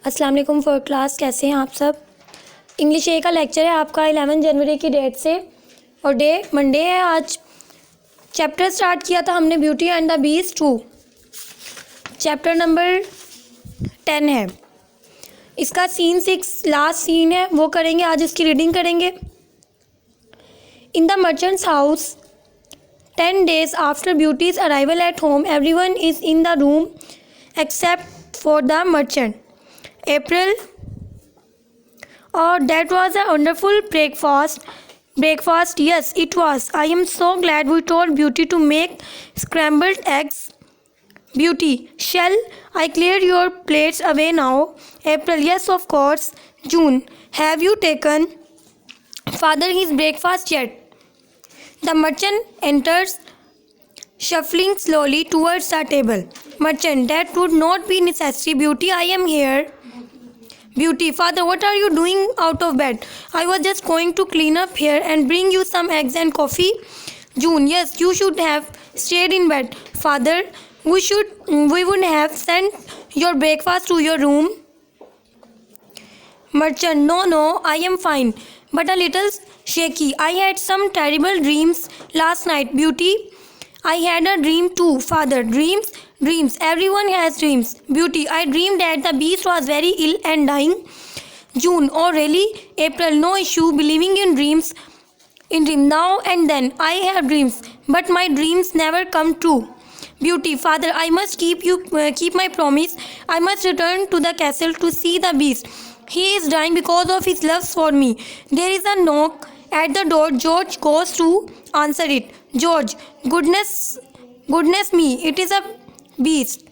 अस्सलाम वालेकुम for class, कैसे हैं आप सब। इंग्लिश ए का लेक्चर है आपका 11 जनवरी की डेट से और डे मंडे है। आज चैप्टर स्टार्ट किया था हमने beauty and the beast 2, chapter number 10 है। इसका सीन 6 लास्ट सीन है, वो करेंगे आज, उसकी रीडिंग करेंगे। In the merchants house 10 days after Beauty's arrival at home, everyone is in the room except for the merchant. April, oh, that was a wonderful breakfast. Yes, it was. I am so glad we told Beauty to make scrambled eggs. Beauty, shall I clear your plates away now? April, yes, of course. June, have you taken father his breakfast yet? The merchant enters, shuffling slowly towards the table. Merchant, that would not be necessary. Beauty, I am here. Beauty, father, what are you doing out of bed? I was just going to clean up here and bring you some eggs and coffee. June, yes, you should have stayed in bed. Father, we would have sent your breakfast to your room. Merchant, no, I am fine, but a little shaky. I had some terrible dreams last night. Beauty, I had a dream too. Father, dreams, everyone has dreams. Beauty, I dreamed that the beast was very ill and dying. June, oh really? April, no issue believing in dreams. Now and then I have dreams, but my dreams never come true. Beauty, father, I must keep my promise. I must return to the castle to see the beast. He is dying because of his love for me. There is a knock at the door. George goes to answer it. George, goodness me, it is a beast.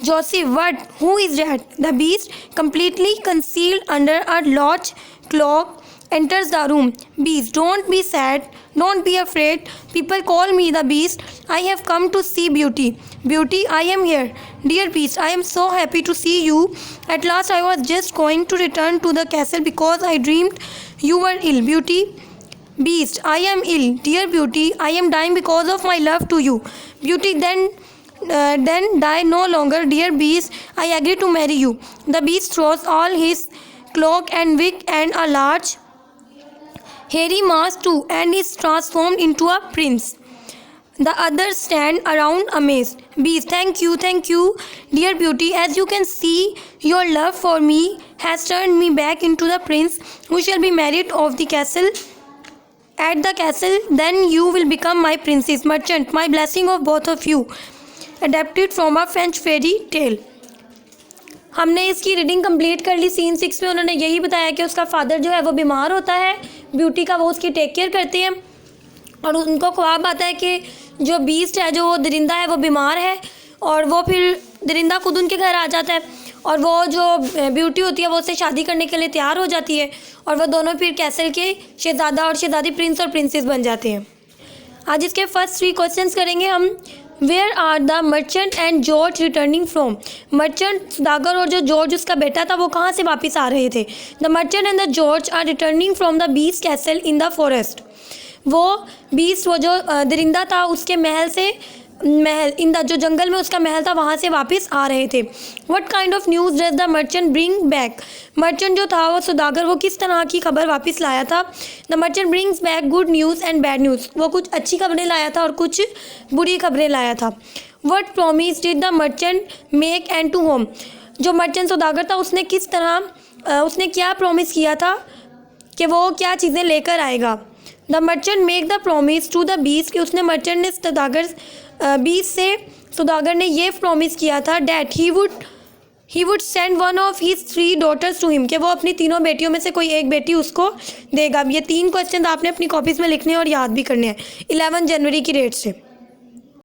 Joseph, what? Who is that? The beast, completely concealed under a large cloak, enters the room. Beast, don't be sad, don't be afraid. People call me the beast. I have come to see Beauty. Beauty, I am here. Dear beast, I am so happy to see you. At last I was just going to return to the castle because I dreamed you were ill. Beauty, beast, I am ill. Dear Beauty, I am dying because of my love to you. Beauty, then die no longer. Dear beast, I agree to marry you. The beast throws all his cloak and wig and a large hairy mask too, and is transformed into a prince. The others stand around amazed. Beast, thank you, dear Beauty. As you can see, your love for me has turned me back into the prince who shall be married of the castle. At the castle, then you will become my princess. Merchant, my blessing of both of you. Adapted from a French fairy tale. हमने इसकी reading complete कर ली। Scene 6 में उन्होंने यही बताया कि उसका father जो है वो बीमार होता है, ब्यूटी का वो उसकी टेक केयर करते हैं और उनको ख्वाब आता है कि जो बीस्ट है, जो वो दरिंदा है, वो बीमार है और वो फिर दरिंदा खुद उनके घर आ जाता है और वो जो ब्यूटी होती है वो उससे शादी करने के लिए तैयार हो जाती है और वो दोनों फिर कैसल के शहज़ादा और शहज़ादी, प्रिंस और प्रिंसेस बन जाते हैं। आज इसके फर्स्ट 3 क्वेश्चंस करेंगे हम। Where are the merchant and George returning from? Merchant सौदागर और जो जॉर्ज उसका बेटा था वो कहाँ से वापस आ रहे थे? The merchant and the George R returning from the beast castle in the forest. वो बीस्ट, वो जो दरिंदा था, उसके महल इन द जो जंगल में उसका महल था वहाँ से वापस आ रहे थे। What kind of news does the merchant bring back? Merchant जो था वो सौदागर, वो किस तरह की खबर वापस लाया था? The merchant brings back good news and bad news. वो कुछ अच्छी खबरें लाया था और कुछ बुरी खबरें लाया था। What promise did the merchant make and to home? जो मर्चेंट सौदागर था उसने किस तरह उसने क्या प्रॉमिस किया था कि वो क्या चीज़ें लेकर आएगा? The merchant make the promise to the beast, कि उसने मर्चेंट ने बीस्ट से सौदागर ने ये प्रॉमिस किया था that he would send one of his 3 daughters to him, कि वो अपनी 3 बेटियों में से कोई एक बेटी उसको देगा। ये 3 क्वेश्चन आपने अपनी कॉपीज़ में लिखने और याद भी करने हैं 11 जनवरी की डेट से।